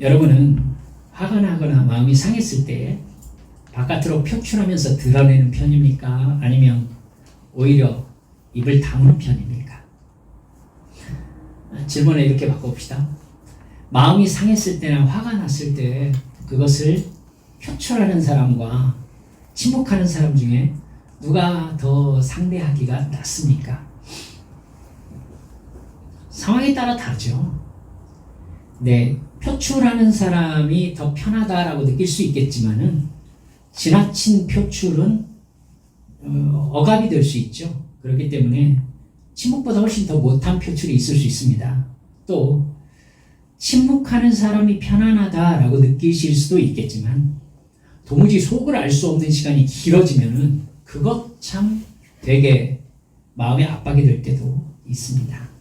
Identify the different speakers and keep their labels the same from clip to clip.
Speaker 1: 여러분은 화가 나거나 마음이 상했을 때 바깥으로 표출하면서 드러내는 편입니까? 아니면 오히려 입을 다무는 편입니까? 질문을 이렇게 바꿔봅시다. 마음이 상했을 때나 화가 났을 때 그것을 표출하는 사람과 침묵하는 사람 중에 누가 더 상대하기가 낫습니까? 상황에 따라 다르죠. 네, 표출하는 사람이 더 편하다라고 느낄 수 있겠지만은 지나친 표출은 억압이 될 수 있죠. 그렇기 때문에 침묵보다 훨씬 더 못한 표출이 있을 수 있습니다. 또 침묵하는 사람이 편안하다라고 느끼실 수도 있겠지만 도무지 속을 알 수 없는 시간이 길어지면은 그것 참 되게 마음에 압박이 될 때도 있습니다.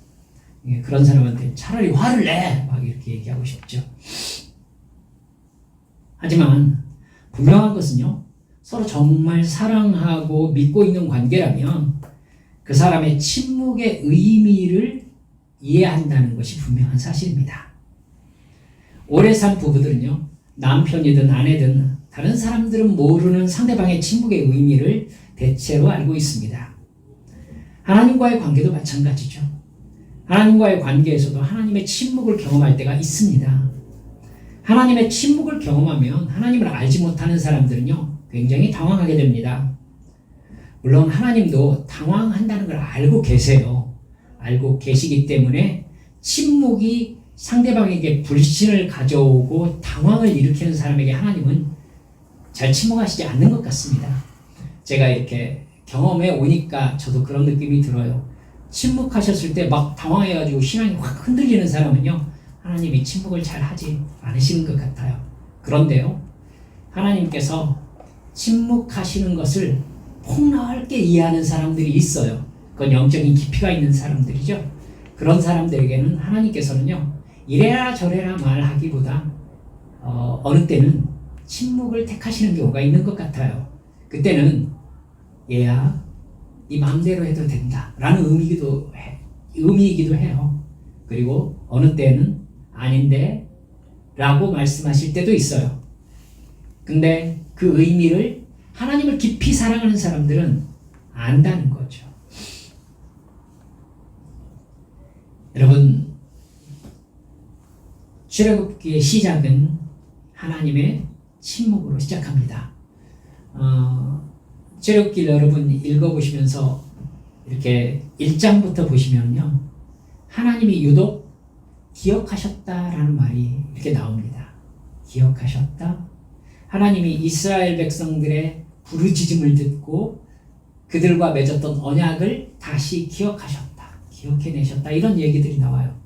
Speaker 1: 그런 사람한테 차라리 화를 내! 막 이렇게 얘기하고 싶죠. 하지만 분명한 것은요, 서로 정말 사랑하고 믿고 있는 관계라면 그 사람의 침묵의 의미를 이해한다는 것이 분명한 사실입니다. 오래 산 부부들은요, 남편이든 아내든 다른 사람들은 모르는 상대방의 침묵의 의미를 대체로 알고 있습니다. 하나님과의 관계도 마찬가지죠. 하나님과의 관계에서도 하나님의 침묵을 경험할 때가 있습니다. 하나님의 침묵을 경험하면 하나님을 알지 못하는 사람들은요, 굉장히 당황하게 됩니다. 물론 하나님도 당황한다는 걸 알고 계세요. 알고 계시기 때문에 침묵이 상대방에게 불신을 가져오고 당황을 일으키는 사람에게 하나님은 잘 침묵하시지 않는 것 같습니다. 제가 이렇게 경험해 오니까 저도 그런 느낌이 들어요. 침묵하셨을 때 막 당황해가지고 신앙이 확 흔들리는 사람은요, 하나님이 침묵을 잘 하지 않으시는 것 같아요. 그런데요, 하나님께서 침묵하시는 것을 폭넓게 이해하는 사람들이 있어요. 그건 영적인 깊이가 있는 사람들이죠. 그런 사람들에게는 하나님께서는요, 이래라 저래라 말하기보다 어느 때는 침묵을 택하시는 경우가 있는 것 같아요. 그때는 얘야, 네 마음대로 해도 된다 라는 의미이기도 해요. 그리고 어느 때는 아닌데 라고 말씀하실 때도 있어요. 근데 그 의미를 하나님을 깊이 사랑하는 사람들은 안다는 거죠. 여러분, 출애굽기의 시작은 하나님의 침묵으로 시작합니다. 출애굽기를 여러분 읽어보시면서 이렇게 1장부터 보시면요, 하나님이 유독 기억하셨다라는 말이 이렇게 나옵니다. 기억하셨다. 하나님이 이스라엘 백성들의 부르짖음을 듣고 그들과 맺었던 언약을 다시 기억하셨다. 기억해내셨다. 이런 얘기들이 나와요.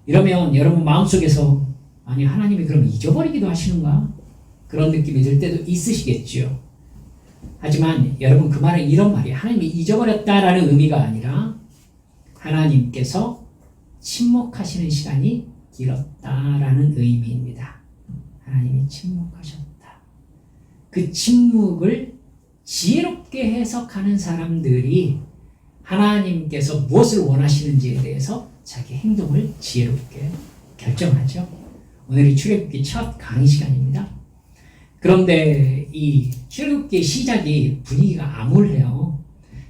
Speaker 1: 이러면 여러분 마음속에서 아니 하나님이 그럼 잊어버리기도 하시는가? 그런 느낌이 들 때도 있으시겠지요. 하지만 여러분 그 말은 이런 말이에요. 하나님이 잊어버렸다라는 의미가 아니라 하나님께서 침묵하시는 시간이 길었다라는 의미입니다. 하나님이 침묵하셨다. 그 침묵을 지혜롭게 해석하는 사람들이 하나님께서 무엇을 원하시는지에 대해서 자기 행동을 지혜롭게 결정하죠. 오늘이 출애굽기 첫 강의 시간입니다. 그런데 이 출애굽기의 시작이 분위기가 암울해요.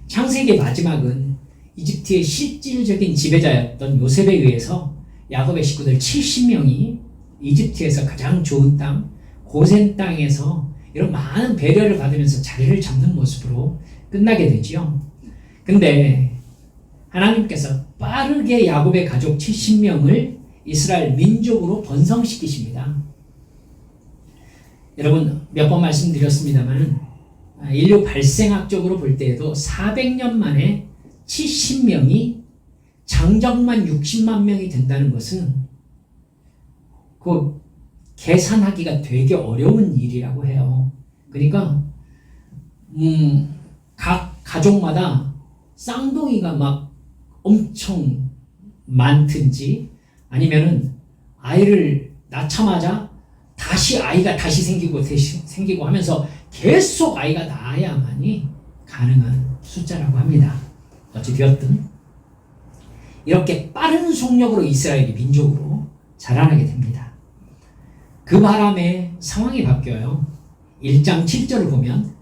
Speaker 1: 창세기의 마지막은 이집트의 실질적인 지배자였던 요셉에 의해서 야곱의 식구들 70명이 이집트에서 가장 좋은 땅, 고센 땅에서 이런 많은 배려를 받으면서 자리를 잡는 모습으로 끝나게 되지요. 근데 하나님께서 빠르게 야곱의 가족 70명을 이스라엘 민족으로 번성시키십니다. 여러분 몇 번 말씀드렸습니다만 인류 발생학적으로 볼 때에도 400년 만에 70명이 장정만 60만 명이 된다는 것은 그 계산하기가 되게 어려운 일이라고 해요. 그러니까 각 가족마다 쌍둥이가 막 엄청 많든지 아니면은 아이를 낳자마자 다시 아이가 다시 생기고 하면서 계속 아이가 낳아야만이 가능한 숫자라고 합니다. 어찌되었든 이렇게 빠른 속력으로 이스라엘이 민족으로 자라나게 됩니다. 그 바람에 상황이 바뀌어요. 1장 7절을 보면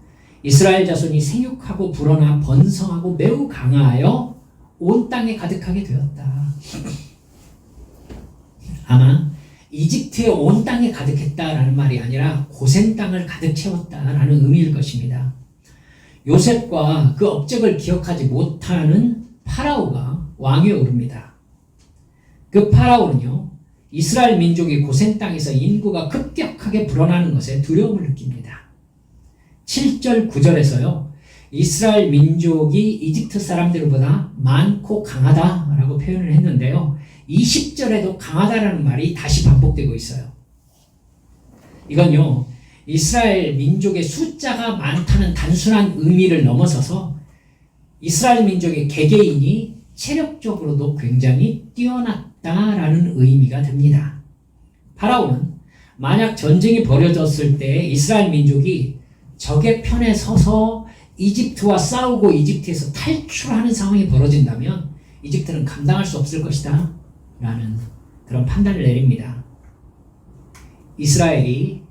Speaker 1: 이스라엘 자손이 생육하고 불어나 번성하고 매우 강하여 온 땅에 가득하게 되었다. 아마 이집트의 온 땅에 가득했다라는 말이 아니라 고센 땅을 가득 채웠다라는 의미일 것입니다. 요셉과 그 업적을 기억하지 못하는 파라오가 왕위에 오릅니다. 그 파라오는요, 이스라엘 민족이 고센 땅에서 인구가 급격하게 불어나는 것에 두려움을 느낍니다. 7절 9절에서요. 이스라엘 민족이 이집트 사람들보다 많고 강하다라고 표현을 했는데요. 20절에도 강하다라는 말이 다시 반복되고 있어요. 이건요. 이스라엘 민족의 숫자가 많다는 단순한 의미를 넘어서서 이스라엘 민족의 개개인이 체력적으로도 굉장히 뛰어났다라는 의미가 됩니다. 파라오는 만약 전쟁이 벌어졌을 때 이스라엘 민족이 적의 편에 서서 이집트와 싸우고 이집트에서 탈출하는 상황이 벌어진다면 이집트는 감당할 수 없을 것이다 라는 그런 판단을 내립니다. 이스라엘이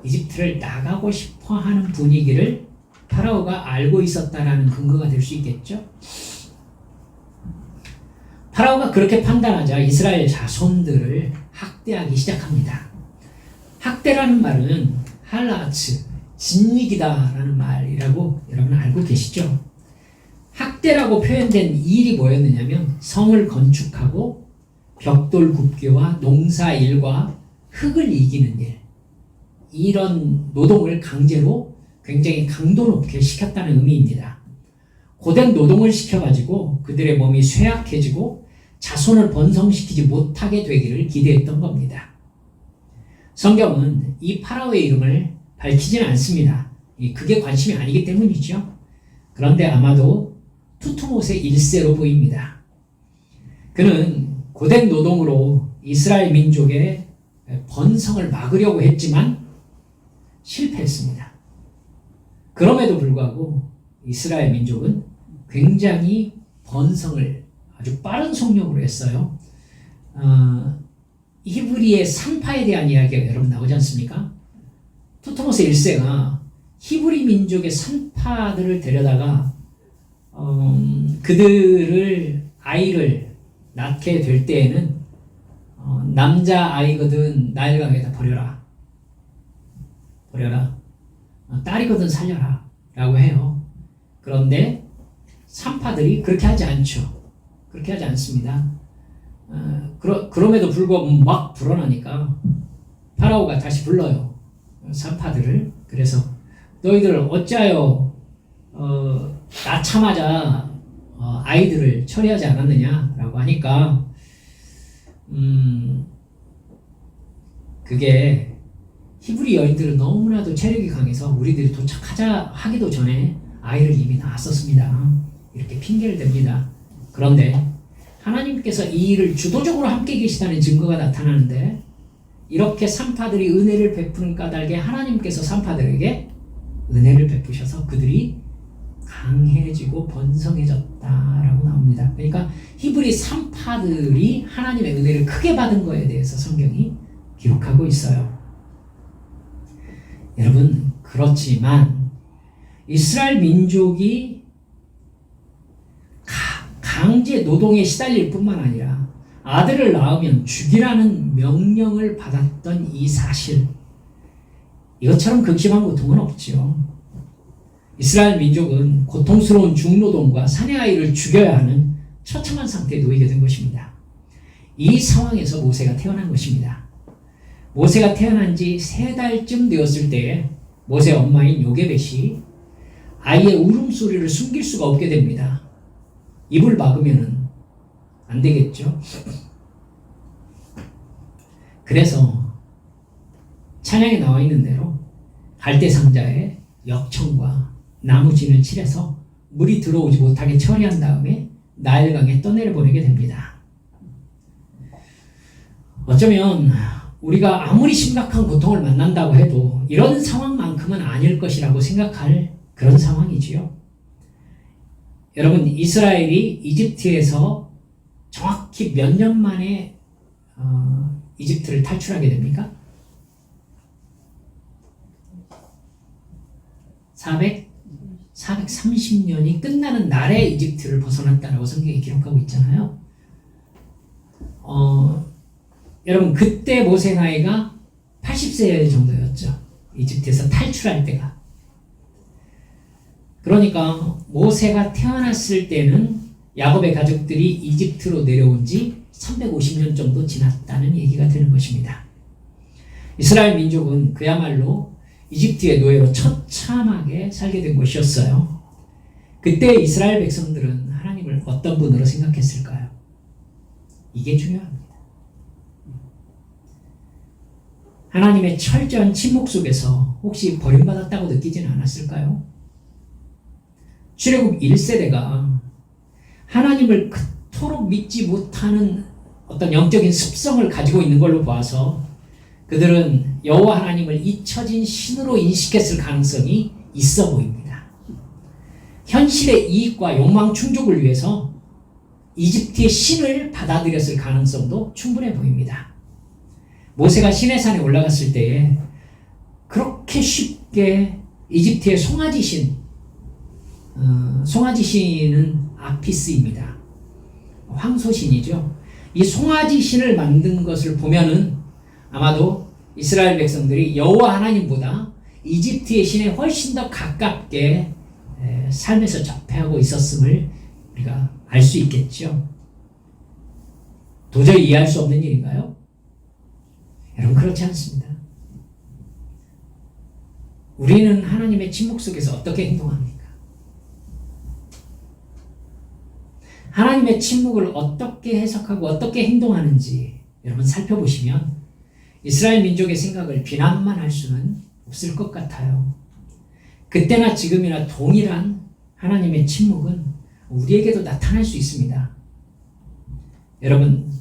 Speaker 1: 이집트를 나가고 싶어하는 분위기를 파라오가 알고 있었다라는 근거가 될 수 있겠죠. 파라오가 그렇게 판단하자 이스라엘 자손들을 학대하기 시작합니다. 학대라는 말은 할라츠, 진닉이다라는 말이라고 여러분 알고 계시죠? 학대라고 표현된 일이 뭐였느냐면 성을 건축하고 벽돌 굽기와 농사일과 흙을 이기는 일, 이런 노동을 강제로 굉장히 강도 높게 시켰다는 의미입니다. 고된 노동을 시켜가지고 그들의 몸이 쇠약해지고 자손을 번성시키지 못하게 되기를 기대했던 겁니다. 성경은 이 파라오의 이름을 밝히지는 않습니다. 그게 관심이 아니기 때문이죠. 그런데 아마도 투투모세 1세로 보입니다. 그는 고된 노동으로 이스라엘 민족의 번성을 막으려고 했지만 실패했습니다. 그럼에도 불구하고 이스라엘 민족은 굉장히 번성을 아주 빠른 속력으로 했어요. 히브리의 산파에 대한 이야기가 여러분 나오지 않습니까? 투토모스 1세가 히브리 민족의 산파들을 데려다가 그들을 아이를 낳게 될 때에는 남자 아이거든 나일강에다 버려라. 딸이거든 살려라 라고 해요. 그런데 산파들이 그렇게 하지 않죠. 그렇게 하지 않습니다. 그럼에도 불구하고 막 불어나니까 파라오가 다시 불러요. 산파들을. 그래서 너희들 어찌하여 낳자마자 아이들을 처리하지 않았느냐라고 하니까 그게 히브리 여인들은 너무나도 체력이 강해서 우리들이 하기도 전에 아이를 이미 낳았었습니다. 이렇게 핑계를 댑니다. 그런데 하나님께서 이 일을 주도적으로 함께 계시다는 증거가 나타나는데 이렇게 산파들이 은혜를 베푸는 까닭에 하나님께서 산파들에게 은혜를 베푸셔서 그들이 강해지고 번성해졌다라고 나옵니다. 그러니까 히브리 산파들이 하나님의 은혜를 크게 받은 거에 대해서 성경이 기록하고 있어요. 여러분, 그렇지만 이스라엘 민족이 강제 노동에 시달릴 뿐만 아니라 아들을 낳으면 죽이라는 명령을 받았던 이 사실, 이것처럼 극심한 고통은 없지요. 이스라엘 민족은 고통스러운 중노동과 사내 아이를 죽여야 하는 처참한 상태에 놓이게 된 것입니다. 이 상황에서 모세가 태어난 것입니다. 모세가 태어난 지 3달쯤 되었을 때에 모세 엄마인 요게벳이 아이의 울음소리를 숨길 수가 없게 됩니다. 입을 막으면 안 되겠죠. 그래서 찬양에 나와 있는 대로 갈대 상자에 역청과 나무진을 칠해서 물이 들어오지 못하게 처리한 다음에 나일강에 떠내려 보내게 됩니다. 어쩌면 우리가 아무리 심각한 고통을 만난다고 해도 이런 상황만큼은 아닐 것이라고 생각할 그런 상황이지요. 여러분, 이스라엘이 이집트에서 정확히 몇 년 만에 이집트를 탈출하게 됩니까? 430년이 끝나는 날에 이집트를 벗어났다라고 성경이 기록하고 있잖아요. 여러분 그때 모세 나이가 80세 정도였죠. 이집트에서 탈출할 때가. 그러니까 모세가 태어났을 때는 야곱의 가족들이 이집트로 내려온 지 350년 정도 지났다는 얘기가 되는 것입니다. 이스라엘 민족은 그야말로 이집트의 노예로 처참하게 살게 된 것이었어요. 그때 이스라엘 백성들은 하나님을 어떤 분으로 생각했을까요? 이게 중요합니다. 하나님의 철저한 침묵 속에서 혹시 버림받았다고 느끼지는 않았을까요? 출애굽 1세대가 하나님을 그토록 믿지 못하는 어떤 영적인 습성을 가지고 있는 걸로 봐서 그들은 여호와 하나님을 잊혀진 신으로 인식했을 가능성이 있어 보입니다. 현실의 이익과 욕망 충족을 위해서 이집트의 신을 받아들였을 가능성도 충분해 보입니다. 모세가 시내산에 올라갔을 때에 그렇게 쉽게 이집트의 송아지 신은 아피스입니다. 황소신이죠. 이 송아지 신을 만든 것을 보면은 아마도 이스라엘 백성들이 여호와 하나님보다 이집트의 신에 훨씬 더 가깝게 삶에서 접해하고 있었음을 우리가 알 수 있겠죠. 도저히 이해할 수 없는 일인가요? 여러분 그렇지 않습니다. 우리는 하나님의 침묵 속에서 어떻게 행동합니까? 하나님의 침묵을 어떻게 해석하고 어떻게 행동하는지 여러분 살펴보시면 이스라엘 민족의 생각을 비난만 할 수는 없을 것 같아요. 그때나 지금이나 동일한 하나님의 침묵은 우리에게도 나타날 수 있습니다. 여러분,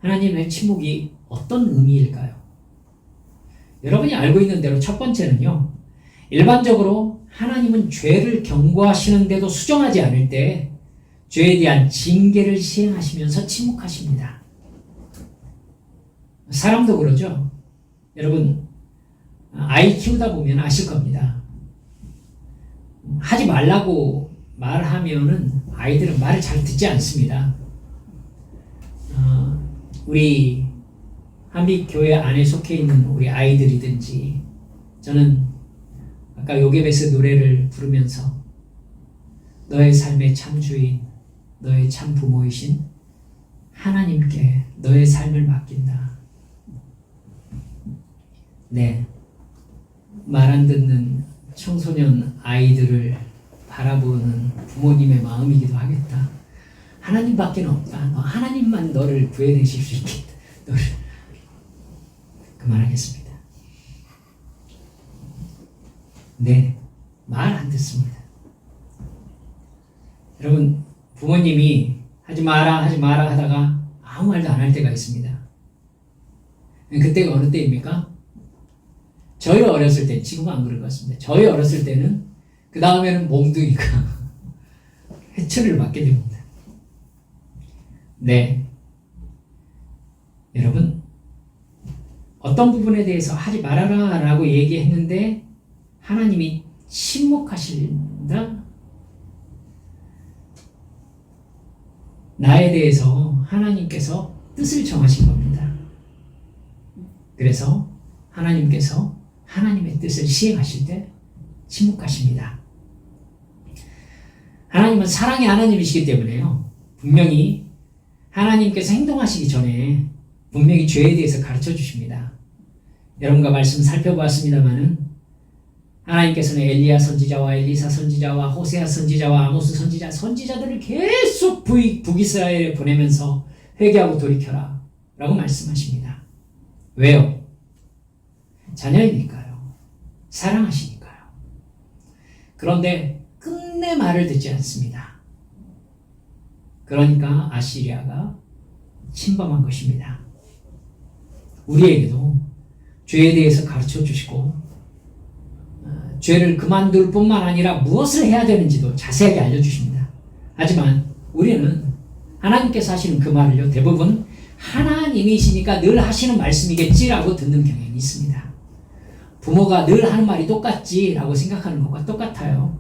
Speaker 1: 하나님의 침묵이 어떤 의미일까요? 여러분이 알고 있는 대로 첫 번째는요, 일반적으로 하나님은 죄를 경고하시는데도 수정하지 않을 때 죄에 대한 징계를 시행하시면서 침묵하십니다. 사람도 그러죠. 여러분 아이 키우다 보면 아실 겁니다. 하지 말라고 말하면은 아이들은 말을 잘 듣지 않습니다. 우리 한빛교회 안에 속해 있는 우리 아이들이든지 저는 아까 요괴베스 노래를 부르면서 너의 삶의 참 주인, 너의 참 부모이신 하나님께 너의 삶을 맡긴다. 네, 말 안 듣는 청소년 아이들을 바라보는 부모님의 마음이기도 하겠다. 하나님밖에 없다. 하나님만 너를 구해내실 수 있겠다. 너를 그만하겠습니다. 네, 말 안 듣습니다. 여러분 부모님이 하지 마라 하다가 아무 말도 안 할 때가 있습니다. 그때가 어느 때입니까? 저희 어렸을 때, 지금은 안 그럴 것 같습니다. 저희 어렸을 때는 그 다음에는 몽둥이가 회초리를 맞게 됩니다. 네, 여러분 어떤 부분에 대해서 하지 말아라 라고 얘기했는데 하나님이 침묵하신다? 나에 대해서 하나님께서 뜻을 정하신 겁니다. 그래서 하나님께서 하나님의 뜻을 시행하실 때 침묵하십니다. 하나님은 사랑의 하나님이시기 때문에요. 분명히 하나님께서 행동하시기 전에 분명히 죄에 대해서 가르쳐 주십니다. 여러분과 말씀 살펴보았습니다마는 하나님께서는 엘리야 선지자와 엘리사 선지자와 호세아 선지자와 아모스 선지자들을 계속 북이스라엘에 보내면서 회개하고 돌이켜라 라고 말씀하십니다. 왜요? 자녀이니까요. 사랑하시니까요. 그런데 끝내 말을 듣지 않습니다. 그러니까 아시리아가 침범한 것입니다. 우리에게도 죄에 대해서 가르쳐 주시고 죄를 그만둘 뿐만 아니라 무엇을 해야 되는지도 자세하게 알려주십니다. 하지만 우리는 하나님께서 하시는 그 말을요, 대부분 하나님이시니까 늘 하시는 말씀이겠지라고 듣는 경향이 있습니다. 부모가 늘 하는 말이 똑같지라고 생각하는 것과 똑같아요.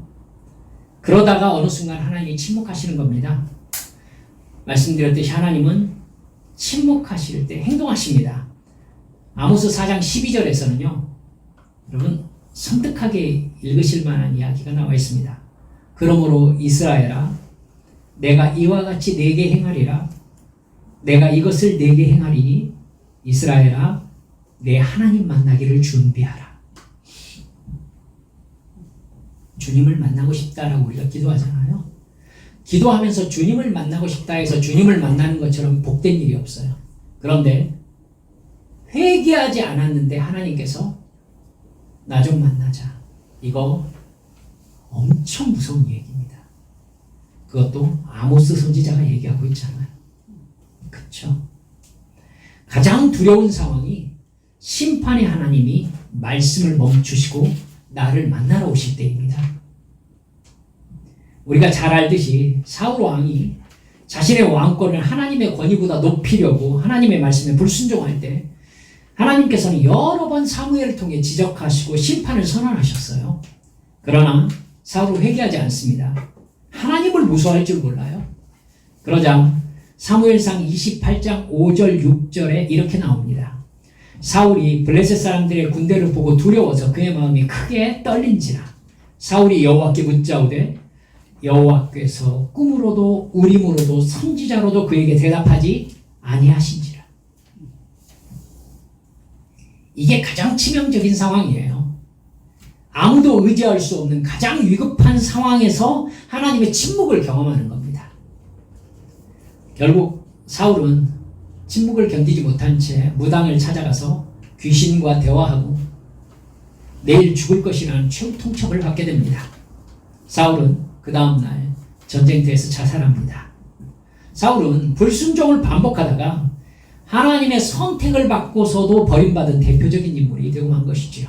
Speaker 1: 그러다가 어느 순간 하나님이 침묵하시는 겁니다. 말씀드렸듯이 하나님은 침묵하실 때 행동하십니다. 아모스 4장 12절에서는요. 여러분 섬뜩하게 읽으실 만한 이야기가 나와 있습니다. 그러므로 이스라엘아 내가 이와 같이 네게 행하리라. 내가 이것을 네게 행하리니 이스라엘아 내 하나님 만나기를 준비하라. 주님을 만나고 싶다라고 우리가 기도하잖아요. 기도하면서 주님을 만나고 싶다 해서 주님을 만나는 것처럼 복된 일이 없어요. 그런데 회개하지 않았는데 하나님께서 나 좀 만나자. 이거 엄청 무서운 얘기입니다. 그것도 아모스 선지자가 얘기하고 있잖아요. 그렇죠? 가장 두려운 상황이 심판의 하나님이 말씀을 멈추시고 나를 만나러 오실 때입니다. 우리가 잘 알듯이 사울 왕이 자신의 왕권을 하나님의 권위보다 높이려고 하나님의 말씀에 불순종할 때 하나님께서는 여러 번 사무엘을 통해 지적하시고 심판을 선언하셨어요. 그러나 사울은 회개하지 않습니다. 하나님을 무서워할 줄 몰라요. 그러자 사무엘상 28장 5절 6절에 이렇게 나옵니다. 사울이 블레셋 사람들의 군대를 보고 두려워서 그의 마음이 크게 떨린지라. 사울이 여호와께 묻자오되 여호와께서 꿈으로도 우림으로도 선지자로도 그에게 대답하지 아니하신지라. 이게 가장 치명적인 상황이에요. 아무도 의지할 수 없는 가장 위급한 상황에서 하나님의 침묵을 경험하는 겁니다. 결국 사울은 침묵을 견디지 못한 채 무당을 찾아가서 귀신과 대화하고 내일 죽을 것이라는 최후 통첩을 받게 됩니다. 사울은 그 다음날 전쟁터에서 자살합니다. 사울은 불순종을 반복하다가 하나님의 선택을 받고서도 버림받은 대표적인 인물이 되고 만 것이지요.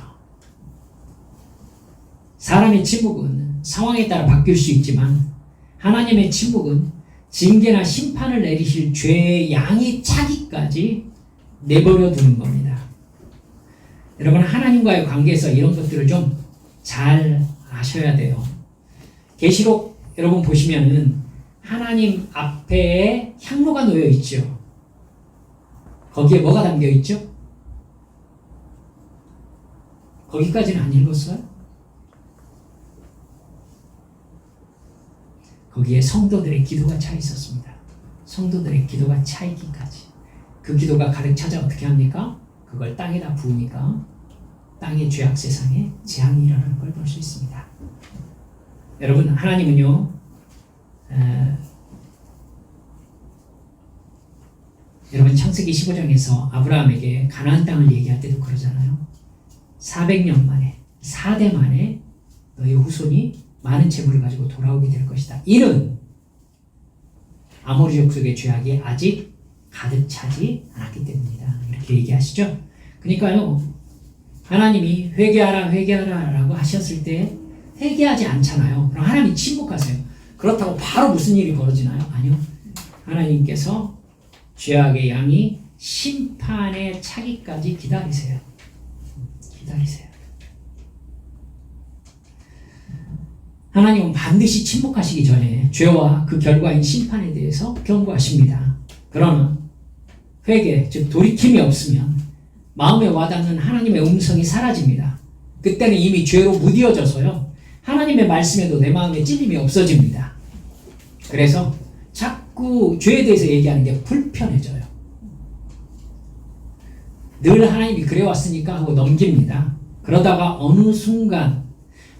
Speaker 1: 사람의 침묵은 상황에 따라 바뀔 수 있지만 하나님의 침묵은 징계나 심판을 내리실 죄의 양이 차기까지 내버려 두는 겁니다. 여러분 하나님과의 관계에서 이런 것들을 좀 잘 아셔야 돼요. 계시록 여러분 보시면은 하나님 앞에 향로가 놓여 있죠. 거기에 뭐가 담겨 있죠? 거기까지는 안 읽었어요? 거기에 성도들의 기도가 차 있었습니다. 성도들의 기도가 차 있기까지. 그 기도가 가득 차자 어떻게 합니까? 그걸 땅에다 부으니까 땅의 죄악 세상에 재앙이 일어나는 걸 볼 수 있습니다. 여러분 하나님은요 여러분 창세기 15장에서 아브라함에게 가나안 땅을 얘기할 때도 그러잖아요. 400년 만에 4대 만에 너희 후손이 많은 재물을 가지고 돌아오게 될 것이다. 이는 아모리 족속의 죄악이 아직 가득 차지 않았기 때문이다. 이렇게 얘기하시죠. 그러니까요 하나님이 회개하라 회개하라 라고 하셨을 때 회개하지 않잖아요. 그럼 하나님이 침묵하세요. 그렇다고 바로 무슨 일이 벌어지나요? 아니요. 하나님께서 죄악의 양이 심판에 차기까지 기다리세요. 기다리세요. 하나님은 반드시 침묵하시기 전에 죄와 그 결과인 심판에 대해서 경고하십니다. 그러나 회개, 즉 돌이킴이 없으면 마음에 와닿는 하나님의 음성이 사라집니다. 그때는 이미 죄로 무디어져서요. 하나님의 말씀에도 내 마음에 찔림이 없어집니다. 그래서 자꾸 죄에 대해서 얘기하는 게 불편해져요. 늘 하나님이 그래왔으니까 하고 넘깁니다. 그러다가 어느 순간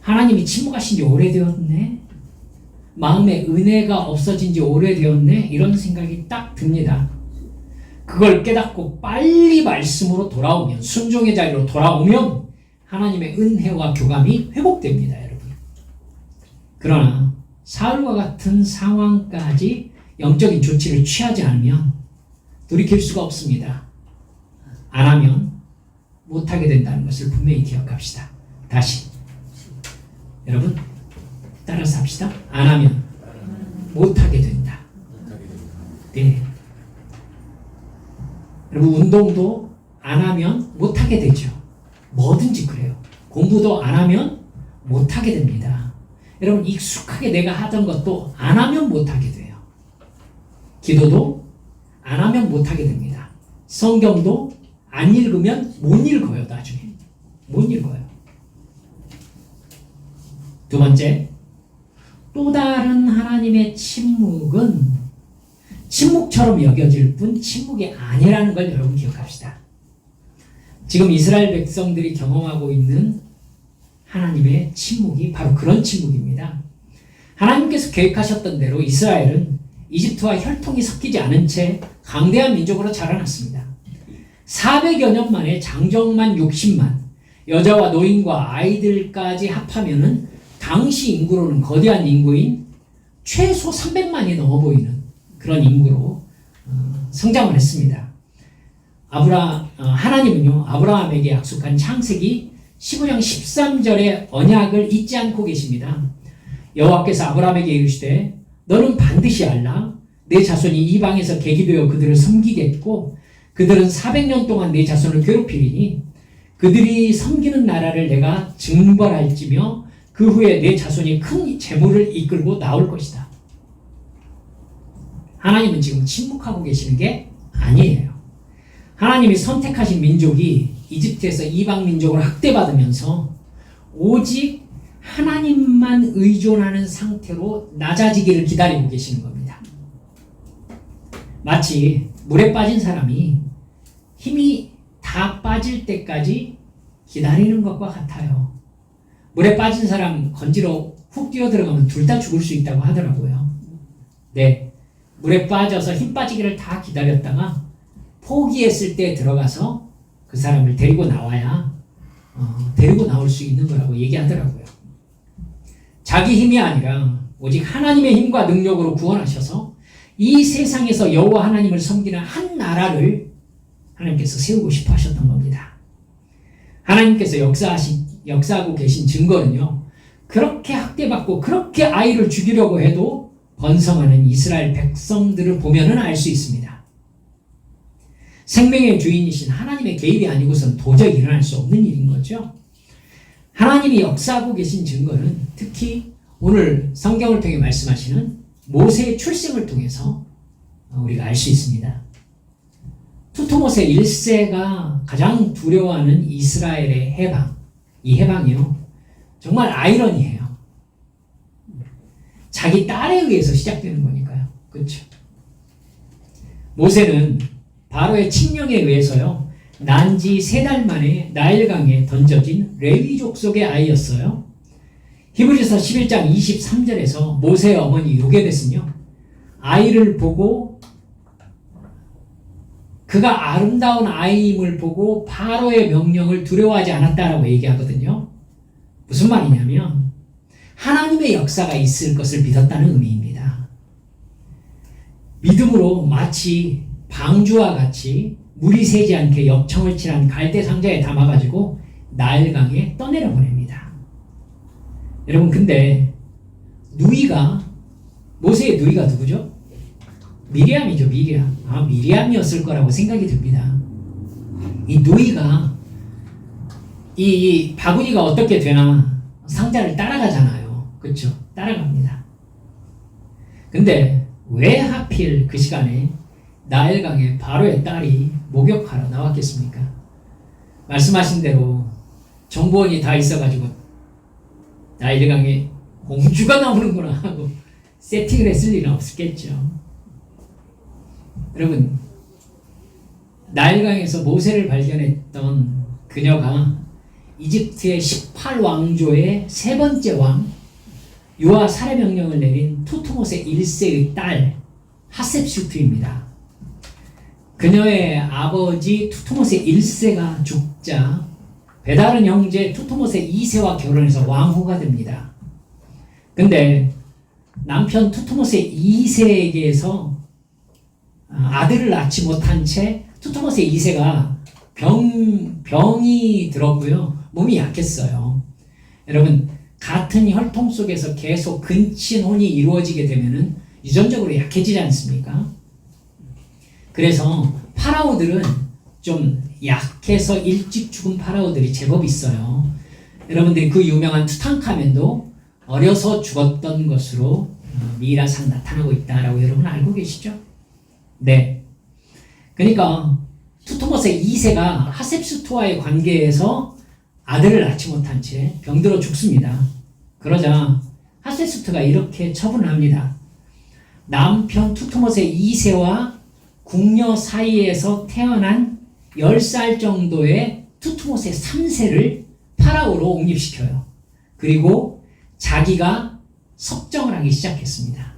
Speaker 1: 하나님이 침묵하신 지 오래되었네? 마음에 은혜가 없어진 지 오래되었네? 이런 생각이 딱 듭니다. 그걸 깨닫고 빨리 말씀으로 돌아오면, 순종의 자리로 돌아오면 하나님의 은혜와 교감이 회복됩니다, 여러분. 그러나 사울과 같은 상황까지 영적인 조치를 취하지 않으면 돌이킬 수가 없습니다. 안 하면 못하게 된다는 것을 분명히 기억합시다. 다시 여러분 따라서 합시다. 안 하면 못하게 된다. 네. 여러분 운동도 안 하면 못하게 되죠. 뭐든지 그래요. 공부도 안 하면 못하게 됩니다. 여러분, 익숙하게 내가 하던 것도 안 하면 못하게 돼요. 기도도 안 하면 못하게 됩니다. 성경도 안 읽으면 못 읽어요. 나중에 못 읽어요. 두 번째, 또 다른 하나님의 침묵은 침묵처럼 여겨질 뿐 침묵이 아니라는 걸 여러분 기억합시다. 지금 이스라엘 백성들이 경험하고 있는 하나님의 침묵이 바로 그런 침묵입니다. 하나님께서 계획하셨던 대로 이스라엘은 이집트와 혈통이 섞이지 않은 채 강대한 민족으로 자라났습니다. 400여 년 만에 장정만 60만, 여자와 노인과 아이들까지 합하면은 당시 인구로는 거대한 인구인 최소 300만이 넘어 보이는 그런 인구로 성장을 했습니다. 하나님은요, 아브라함에게 약속한 창세기 15장 13절의 언약을 잊지 않고 계십니다. 여호와께서 아브라함에게 이르시되 너는 반드시 알라. 내 자손이 이방에서 계기되어 그들을 섬기겠고 그들은 400년 동안 내 자손을 괴롭히리니 그들이 섬기는 나라를 내가 징벌할지며 그 후에 내 자손이 큰 재물을 이끌고 나올 것이다. 하나님은 지금 침묵하고 계시는 게 아니에요. 하나님이 선택하신 민족이 이집트에서 이방 민족으로 학대받으면서 오직 하나님만 의존하는 상태로 낮아지기를 기다리고 계시는 겁니다. 마치 물에 빠진 사람이 힘이 다 빠질 때까지 기다리는 것과 같아요. 물에 빠진 사람 건지러 훅 뛰어 들어가면 둘 다 죽을 수 있다고 하더라고요. 네, 물에 빠져서 힘 빠지기를 다 기다렸다가 포기했을 때 들어가서 그 사람을 데리고 나와야 데리고 나올 수 있는 거라고 얘기하더라고요. 자기 힘이 아니라 오직 하나님의 힘과 능력으로 구원하셔서 이 세상에서 여호와 하나님을 섬기는 한 나라를 하나님께서 세우고 싶어 하셨던 겁니다. 하나님께서 역사하고 계신 증거는요, 그렇게 학대받고 그렇게 아이를 죽이려고 해도 번성하는 이스라엘 백성들을 보면은 알 수 있습니다. 생명의 주인이신 하나님의 개입이 아니고선 도저히 일어날 수 없는 일인 거죠. 하나님이 역사하고 계신 증거는 특히 오늘 성경을 통해 말씀하시는 모세의 출생을 통해서 우리가 알 수 있습니다. 투토모세 1세가 가장 두려워하는 이스라엘의 해방, 이 해방이요, 정말 아이러니해요. 자기 딸에 의해서 시작되는 거니까요. 그렇죠? 모세는 바로의 칙령에 의해서요, 난 지 3달 만에 나일강에 던져진 레위 족속의 아이였어요. 히브리서 11장 23절에서 모세의 어머니 요게벳은요, 아이를 보고 그가 아름다운 아이임을 보고 바로의 명령을 두려워하지 않았다라고 얘기하거든요. 무슨 말이냐면 하나님의 역사가 있을 것을 믿었다는 의미입니다. 믿음으로 마치 방주와 같이 물이 새지 않게 역청을 칠한 갈대 상자에 담아가지고 나일강에 떠내려 보냅니다. 여러분, 근데 모세의 누이가 누구죠? 미리암이죠. 미리암이었을 거라고 생각이 듭니다. 이 누이가 이 바구니가 어떻게 되나 상자를 따라가잖아요. 그렇죠? 따라갑니다. 근데 왜 하필 그 시간에 나일강에 바로의 딸이 목욕하러 나왔겠습니까? 말씀하신 대로 정보원이 다 있어가지고 나일강에 공주가 나오는구나 하고 세팅을 했을 일은 없었겠죠. 여러분, 나일강에서 모세를 발견했던 그녀가 이집트의 18왕조의 세 번째 왕, 유아 살해 명령을 내린 투토모세 1세의 딸 하셉슈트입니다. 그녀의 아버지 투토모세 1세가 죽자 베다른 형제 투토모세 2세와 결혼해서 왕후가 됩니다. 근데 남편 투토모세 2세에게서 아들을 낳지 못한 채 투토모세 2세가 병이 들었고요. 몸이 약했어요. 여러분, 같은 혈통 속에서 계속 근친혼이 이루어지게 되면은 유전적으로 약해지지 않습니까? 그래서 파라오들은 좀 약해서 일찍 죽은 파라오들이 제법 있어요. 여러분들이 그 유명한 투탕카멘도 어려서 죽었던 것으로 미이라상 나타나고 있다라고 여러분 알고 계시죠? 네. 그러니까 투트모세 2세가 하셉스투와의 관계에서 아들을 낳지 못한 채 병들어 죽습니다. 그러자 하셉스투가 이렇게 처분을 합니다. 남편 투트모세 2세와 궁녀 사이에서 태어난 10살 정도의 투트모세 3세를 파라오로 옹립시켜요. 그리고 자기가 섭정을 하기 시작했습니다.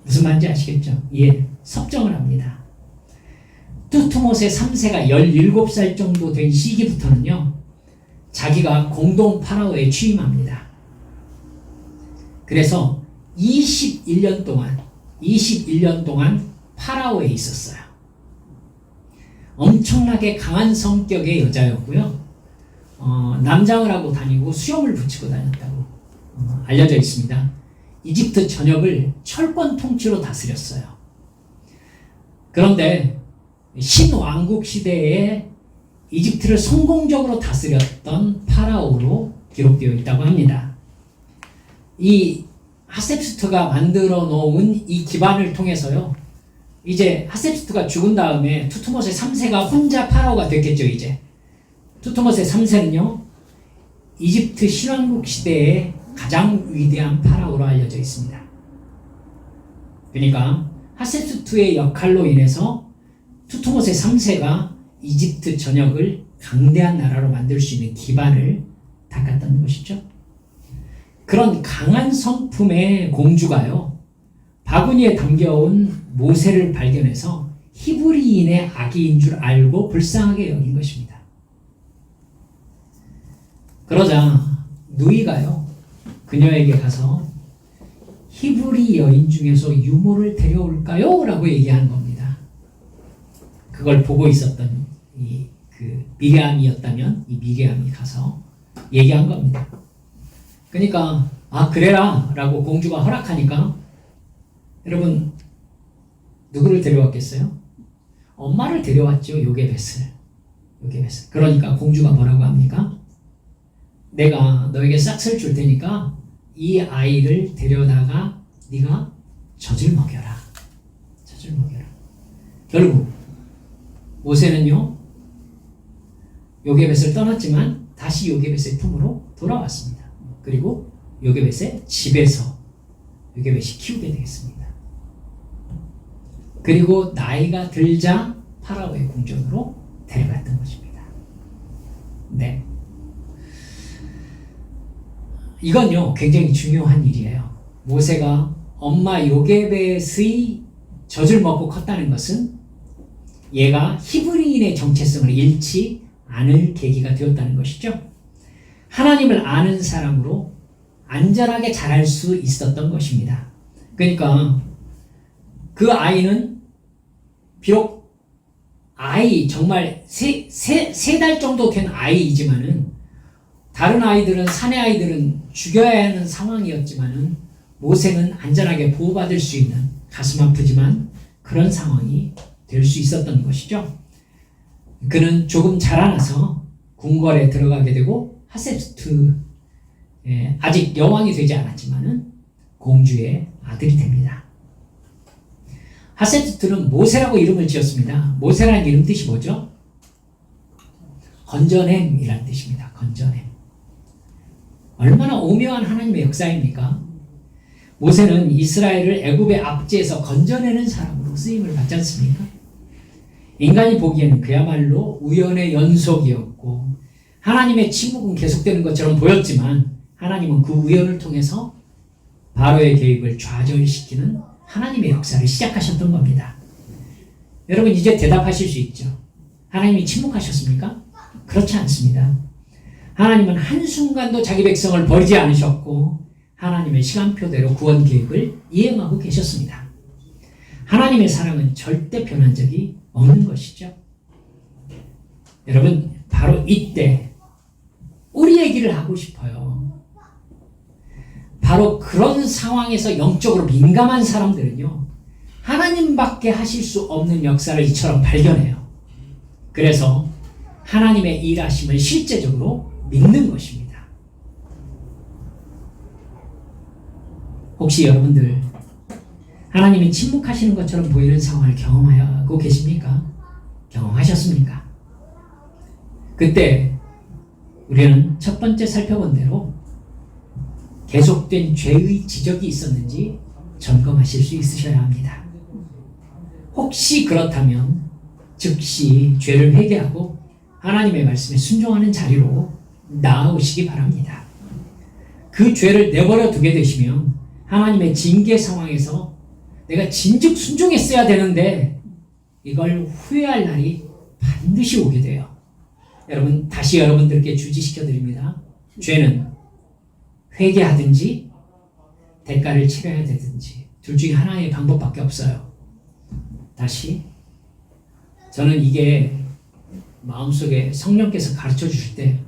Speaker 1: 무슨 말인지 아시겠죠? 예, 섭정을 합니다. 투트모세 3세가 17살 정도 된 시기부터는요, 자기가 공동 파라오에 취임합니다. 그래서 21년 동안 파라오에 있었어요. 엄청나게 강한 성격의 여자였고요. 남장을 하고 다니고 수염을 붙이고 다녔다고 알려져 있습니다. 이집트 전역을 철권 통치로 다스렸어요. 그런데 신왕국 시대에 이집트를 성공적으로 다스렸던 파라오로 기록되어 있다고 합니다. 이 하셉스투가 만들어 놓은 이 기반을 통해서요, 이제 하셉스투가 죽은 다음에 투트모세 3세가 혼자 파라오가 됐겠죠. 이제 투트모세 3세는요, 이집트 신왕국 시대의 가장 위대한 파라오로 알려져 있습니다. 그러니까 하셉스투의 역할로 인해서 투트모세 3세가 이집트 전역을 강대한 나라로 만들 수 있는 기반을 닦았다는 것이죠. 그런 강한 성품의 공주가요, 바구니에 담겨온 모세를 발견해서 히브리인의 아기인 줄 알고 불쌍하게 여긴 것입니다. 그러자 누이가요, 그녀에게 가서 히브리 여인 중에서 유모를 데려올까요? 라고 얘기하는 겁니다. 그걸 보고 있었던 미리암이었다면 이 미리암이 가서 얘기한 겁니다. 그러니까 그래라 라고 공주가 허락하니까, 여러분 누구를 데려왔겠어요? 엄마를 데려왔죠. 요게벳을. 그러니까 공주가 뭐라고 합니까? 내가 너에게 싹쓸 줄 테니까 이 아이를 데려다가 네가 젖을 먹여라. 결국 모세는요, 요게벳을 떠났지만 다시 요게벳의 품으로 돌아왔습니다. 그리고 요게벳의 집에서 요게벳이 키우게 되겠습니다. 그리고 나이가 들자 파라오의 궁전으로 데려갔던 것입니다. 네. 이건요, 굉장히 중요한 일이에요. 모세가 엄마 요게벳의 젖을 먹고 컸다는 것은 얘가 히브리인의 정체성을 잃지 않을 계기가 되었다는 것이죠. 하나님을 아는 사람으로 안전하게 자랄 수 있었던 것입니다. 그러니까 그 아이는 비록 정말 세 달 정도 된 아이이지만은, 다른 아이들은, 사내 아이들은 죽여야 하는 상황이었지만은, 모세는 안전하게 보호받을 수 있는, 가슴 아프지만 그런 상황이 될 수 있었던 것이죠. 그는 조금 자라나서 궁궐에 들어가게 되고, 하셉스투, 아직 여왕이 되지 않았지만은 공주의 아들이 됩니다. 하셉스투는 모세라고 이름을 지었습니다. 모세라는 이름 뜻이 뭐죠? 건전햄이라는 뜻입니다. 건전햄. 얼마나 오묘한 하나님의 역사입니까? 모세는 이스라엘을 애굽의 압제에서 건져내는 사람으로 쓰임을 받지 않습니까? 인간이 보기에는 그야말로 우연의 연속이었고, 하나님의 침묵은 계속되는 것처럼 보였지만, 하나님은 그 우연을 통해서 바로의 계획을 좌절시키는 하나님의 역사를 시작하셨던 겁니다. 여러분, 이제 대답하실 수 있죠. 하나님이 침묵하셨습니까? 그렇지 않습니다. 하나님은 한순간도 자기 백성을 버리지 않으셨고, 하나님의 시간표대로 구원 계획을 이행하고 계셨습니다. 하나님의 사랑은 절대 변한 적이 없는 것이죠. 여러분, 바로 이때 우리 얘기를 하고 싶어요. 바로 그런 상황에서 영적으로 민감한 사람들은요, 하나님밖에 하실 수 없는 역사를 이처럼 발견해요. 그래서 하나님의 일하심을 실제적으로 믿는 것입니다. 혹시 여러분들 하나님이 침묵하시는 것처럼 보이는 상황을 경험하고 계십니까? 경험하셨습니까? 그때 우리는 첫 번째 살펴본 대로 계속된 죄의 지적이 있었는지 점검하실 수 있으셔야 합니다. 혹시 그렇다면 즉시 죄를 회개하고 하나님의 말씀에 순종하는 자리로 나아오시기 바랍니다. 그 죄를 내버려 두게 되시면 하나님의 징계 상황에서 내가 진즉 순종했어야 되는데 이걸 후회할 날이 반드시 오게 돼요. 여러분, 다시 여러분들께 주지시켜 드립니다. 죄는 회개하든지 대가를 치러야 되든지 둘 중에 하나의 방법밖에 없어요. 다시 저는 이게 마음속에 성령께서 가르쳐 주실 때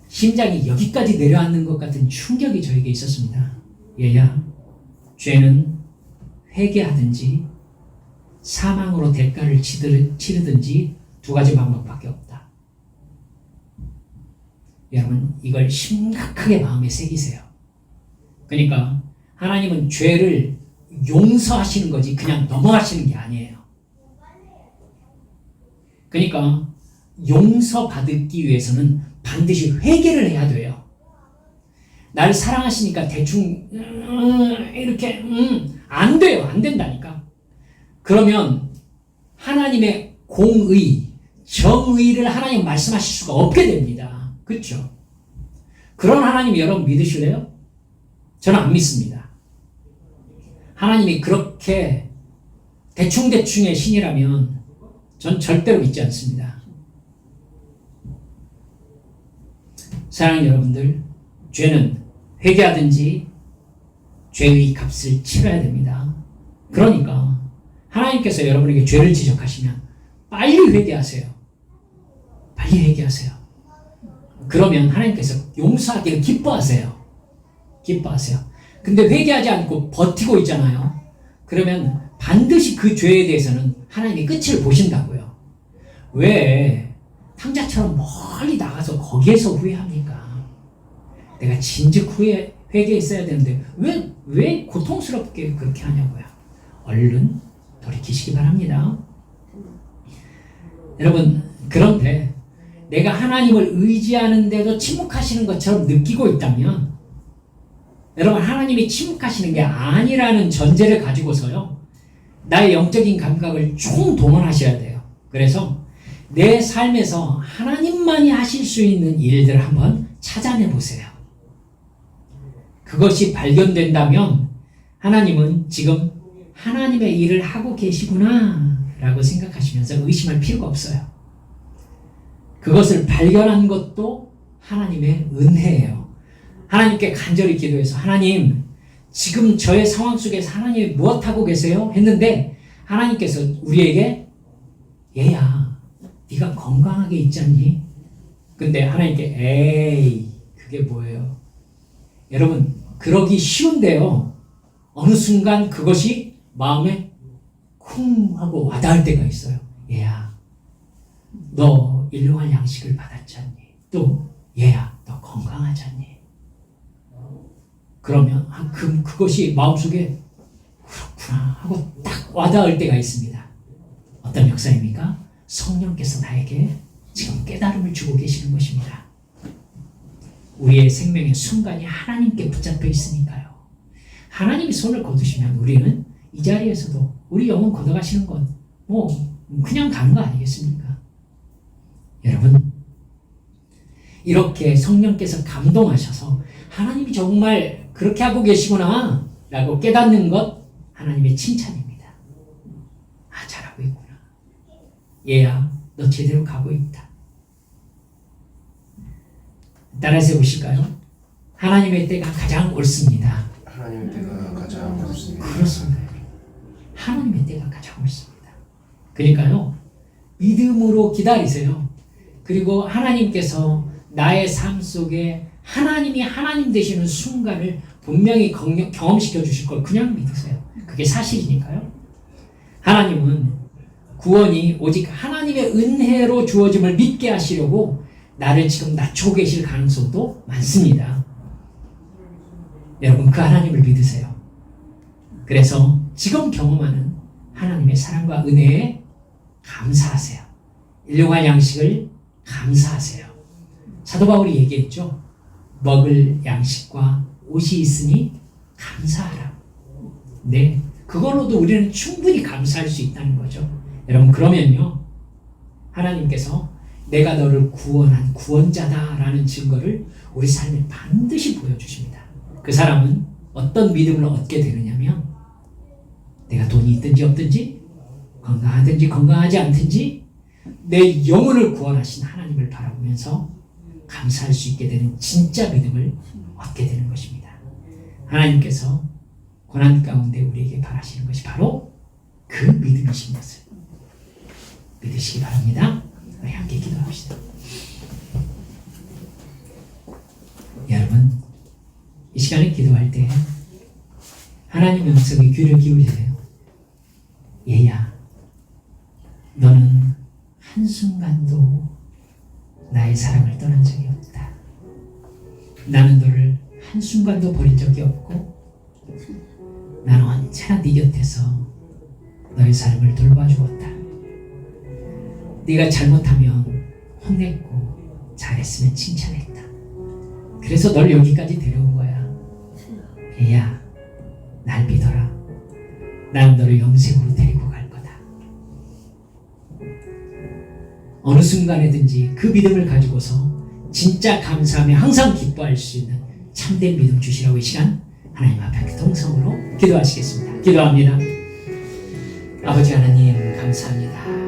Speaker 1: 심장이 여기까지 내려앉는 것 같은 충격이 저에게 있었습니다. 얘야, 죄는 회개하든지 사망으로 대가를 치르든지 두 가지 방법밖에 없다. 여러분, 이걸 심각하게 마음에 새기세요. 그러니까 하나님은 죄를 용서하시는 거지 그냥 넘어가시는 게 아니에요. 그러니까 용서받기 위해서는 반드시 회개를 해야 돼요. 나를 사랑하시니까 대충 이렇게 안 돼요. 안 된다니까. 그러면 하나님의 공의, 정의를 하나님 말씀하실 수가 없게 됩니다. 그렇죠? 그런 하나님 여러분 믿으실래요? 저는 안 믿습니다. 하나님이 그렇게 대충대충의 신이라면 전 절대로 믿지 않습니다. 사랑하는 여러분들, 죄는 회개하든지 죄의 값을 치러야 됩니다. 그러니까 하나님께서 여러분에게 죄를 지적하시면 빨리 회개하세요. 빨리 회개하세요. 그러면 하나님께서 용서하기를 기뻐하세요. 기뻐하세요. 근데 회개하지 않고 버티고 있잖아요. 그러면 반드시 그 죄에 대해서는 하나님이 끝을 보신다고요. 왜 탕자처럼 멀리 나가서 거기에서 후회합니까? 내가 진즉 회개했어야 되는데 왜 고통스럽게 그렇게 하냐고요. 얼른 돌이키시기 바랍니다. 여러분, 그런데 내가 하나님을 의지하는데도 침묵하시는 것처럼 느끼고 있다면 여러분, 하나님이 침묵하시는 게 아니라는 전제를 가지고서요, 나의 영적인 감각을 총동원하셔야 돼요. 그래서 내 삶에서 하나님만이 하실 수 있는 일들을 한번 찾아내 보세요. 그것이 발견된다면 하나님은 지금 하나님의 일을 하고 계시구나 라고 생각하시면서 의심할 필요가 없어요. 그것을 발견한 것도 하나님의 은혜예요. 하나님께 간절히 기도해서 하나님, 지금 저의 상황 속에서 하나님이 무엇하고 계세요? 했는데 하나님께서 우리에게 얘야, 네가 건강하게 있잖니? 근데 하나님께 에이, 그게 뭐예요? 여러분, 그러기 쉬운데요, 어느 순간 그것이 마음에 쿵 하고 와닿을 때가 있어요. 얘야, 너 일용할 양식을 받았잖니? 또 얘야, 너 건강하잖니? 그러면 그것이 마음속에 그렇구나 하고 딱 와닿을 때가 있습니다. 어떤 역사입니까? 성령께서 나에게 지금 깨달음을 주고 계시는 것입니다. 우리의 생명의 순간이 하나님께 붙잡혀 있으니까요. 하나님이 손을 거두시면 우리는 이 자리에서도 우리 영혼 걷어가시는 건 그냥 가는 거 아니겠습니까? 여러분, 이렇게 성령께서 감동하셔서 하나님이 정말 그렇게 하고 계시구나 라고 깨닫는 것, 하나님의 칭찬입니다. 아, 잘하고 있구나. 얘야, 너 제대로 가고 있다. 따라서 보실까요? 하나님의 때가 가장 옳습니다.
Speaker 2: 하나님의 때가 가장 옳습니다.
Speaker 1: 그렇습니다. 하나님의 때가 가장 옳습니다. 그러니까요, 믿음으로 기다리세요. 그리고 하나님께서 나의 삶 속에 하나님이 하나님 되시는 순간을 분명히 경험시켜 주실 걸 그냥 믿으세요. 그게 사실이니까요. 하나님은 구원이 오직 하나님의 은혜로 주어짐을 믿게 하시려고 나를 지금 낮추고 계실 가능성도 많습니다. 여러분, 그 하나님을 믿으세요. 그래서 지금 경험하는 하나님의 사랑과 은혜에 감사하세요. 일용할 양식을 감사하세요. 사도 바울이 얘기했죠. 먹을 양식과 옷이 있으니 감사하라. 네, 그걸로도 우리는 충분히 감사할 수 있다는 거죠. 여러분, 그러면요, 하나님께서 내가 너를 구원한 구원자다라는 증거를 우리 삶에 반드시 보여주십니다. 그 사람은 어떤 믿음을 얻게 되느냐면, 내가 돈이 있든지 없든지, 건강하든지 건강하지 않든지 내 영혼을 구원하신 하나님을 바라보면서 감사할 수 있게 되는 진짜 믿음을 얻게 되는 것입니다. 하나님께서 고난 가운데 우리에게 바라시는 것이 바로 그 믿음이신 것을 믿으시기 바랍니다. 우리 함께 기도합시다. 여러분, 이 시간에 기도할 때 하나님 음성에 귀를 기울이세요. 얘야, 너는 한순간도 나의 사랑을 떠난 적이 없다. 나는 너를 한순간도 버린 적이 없고 나는 언제나 네 곁에서 너의 삶을 돌봐주었다. 네가 잘못하면 혼냈고 잘했으면 칭찬했다. 그래서 널 여기까지 데려온 거야. 얘야, 날 믿어라. 난 너를 영생으로 데리고 갈 거다. 어느 순간에든지 그 믿음을 가지고서 진짜 감사하며 항상 기뻐할 수 있는 참된 믿음 주시라고 이 시간 하나님 앞에 동성으로 기도하시겠습니다. 기도합니다. 아버지 하나님, 감사합니다.